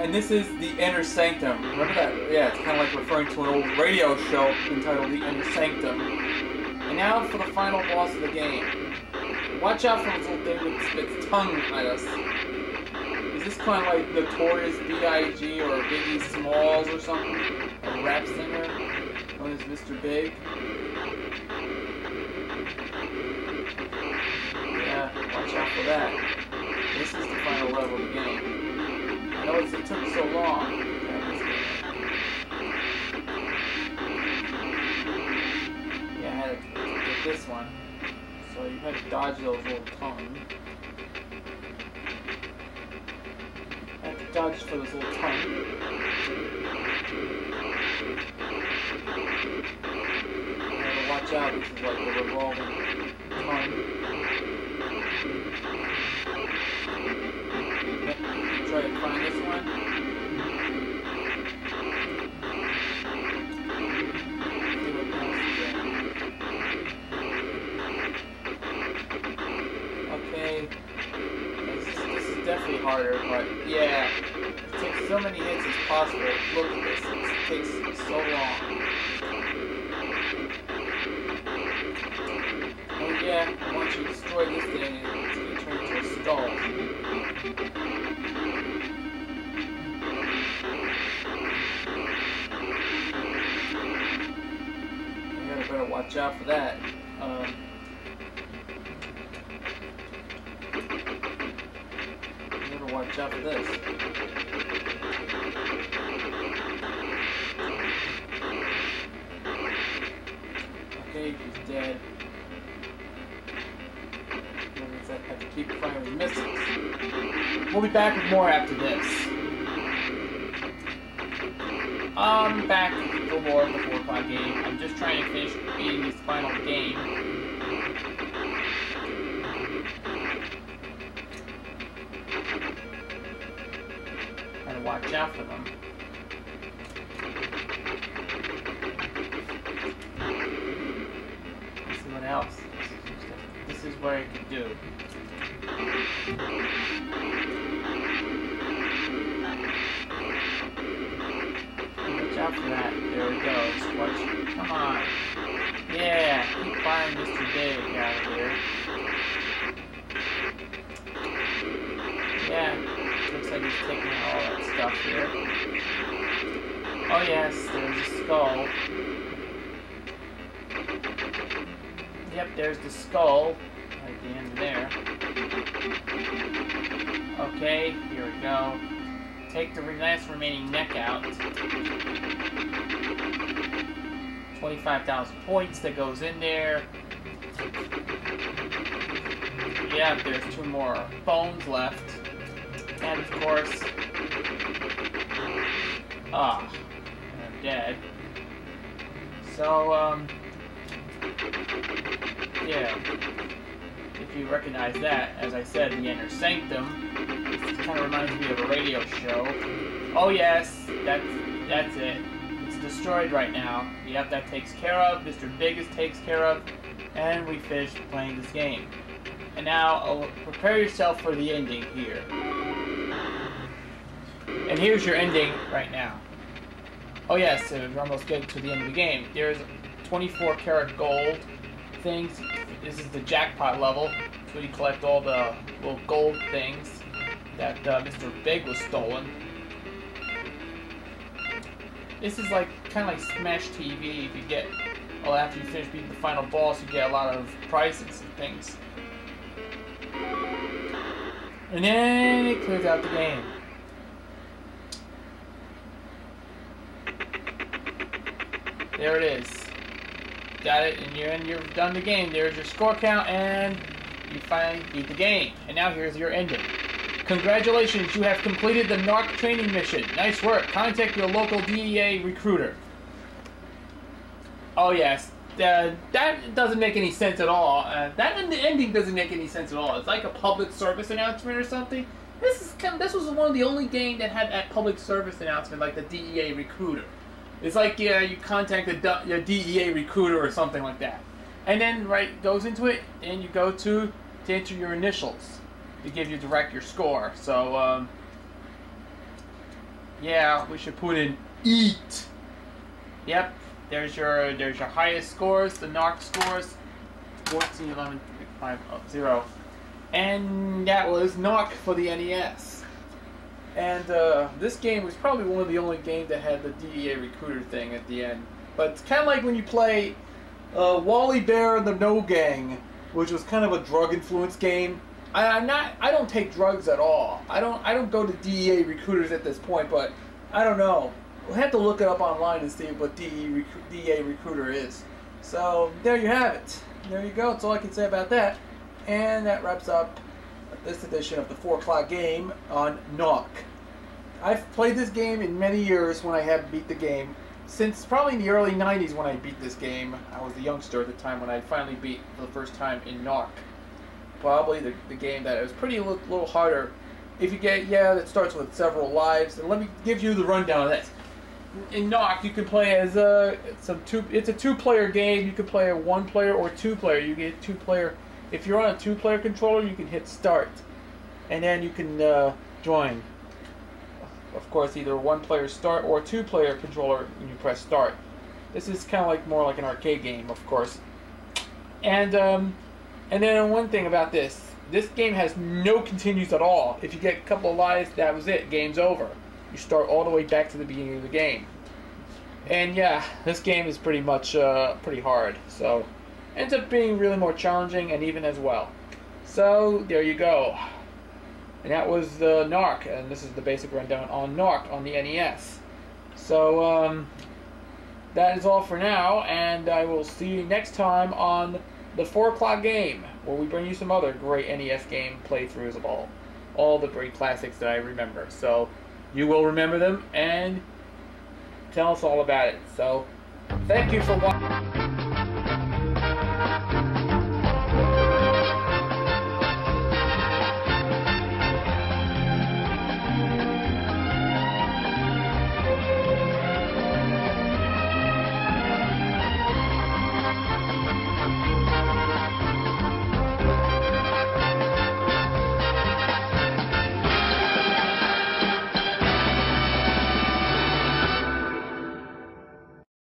and this is the Inner Sanctum. Remember that? Yeah, it's kind of like referring to an old radio show entitled The Inner Sanctum. And now for the final boss of the game. Watch out for this little thing that spits tongue at us. Is this kind of like Notorious B.I.G. or Biggie Smalls or something? A rap singer known as Mr. Big? Yeah, watch out for that. This is the final level of the game. I know it took so long. Yeah, I had to get this one. So you had to dodge those little tongues. I had to dodge for this little tongue. You have to watch out, this is like a revolving tongue. Try to find this one. Okay. This is definitely harder, but yeah. Take so many hits as possible. Look at this. It takes so long. Oh yeah, once you destroy this thing, it's going to turn into a skull. Better watch out for that. Better watch out for this. Okay, he's dead. I have to keep firing with missiles. We'll be back with more after this. I'm back for more of the 4 o'clock game. I'm just trying to finish beating this final game. Gotta watch out for them. Let's see what else. This is what I can do. Watch out for that. There we go. Watch. Come on. Yeah. Keep firing Mr. Big out of here. Yeah. Looks like he's taking out all that stuff here. Oh yes, there's a skull. Yep, there's the skull. Right at the end there. Okay, here we go. Take the last remaining neck out. 25,000 points that goes in there. Yeah, there's 2 more bones left. And of course... I'm dead. So, yeah. If you recognize that, as I said, the Inner Sanctum, it kind of reminds me of a radio show. Oh yes, that's it. It's destroyed right now. Yep, that takes care of. Mr. Biggest takes care of. And we finished playing this game. And now, prepare yourself for the ending here. And here's your ending right now. Oh yes, so we're almost getting to the end of the game. There's 24 karat gold things. This is the jackpot level. So you collect all the little gold things that Mr. Big was stolen. This is like kind of like Smash TV. If you get, well, after you finish beating the final boss, you get a lot of prizes and things. And then it clears out the game. There it is. Got it, and you've done the game. There's your score count, and you finally beat the game. And now here's your ending. Congratulations, you have completed the NARC training mission. Nice work. Contact your local DEA recruiter. Oh yes, that doesn't make any sense at all. That ending doesn't make any sense at all. It's like a public service announcement or something. This was one of the only games that had that public service announcement, like the DEA Recruiter. It's like, yeah, you contact your DEA Recruiter or something like that. And then, goes into it, and you go to enter your initials to give you direct your score. So, Yeah, we should put in eat. Yep, there's your highest scores, the NARC scores, 14, 11, 5, 0. And that was NARC for the NES. And this game was probably one of the only games that had the DEA Recruiter thing at the end. But it's kind of like when you play Wally Bear and the No Gang, which was kind of a drug-influenced game. I don't take drugs at all. I don't go to DEA Recruiters at this point, but I don't know. We'll have to look it up online and see what DEA Recruiter is. So there you have it. There you go. That's all I can say about that. And that wraps up this edition of the 4 o'clock game on NARC. I've played this game in many years when I have beat the game. Since probably in the early 90s when I beat this game. I was a youngster at the time when I finally beat for the first time in NARC. Probably the game that was pretty little harder. If you get, it starts with several lives. And let me give you the rundown of this. In NARC, you can play as it's a 2-player game. You can play a 1-player or 2-player. You get 2-player. If you're on a 2-player controller, you can hit start, and then you can join. Of course, either a 1-player start or a 2-player controller, and you press start. This is kind of like more like an arcade game, of course. And then one thing about this game has no continues at all. If you get a couple of lives, that was it. Game's over. You start all the way back to the beginning of the game. And yeah, this game is pretty much pretty hard. So ends up being really more challenging and even as well. So there you go. And that was NARC, and this is the basic rundown on NARC on the NES. So that is all for now, and I will see you next time on the 4 o'clock game, where we bring you some other great NES game playthroughs of all the great classics that I remember. So you will remember them and tell us all about it. So thank you for watching.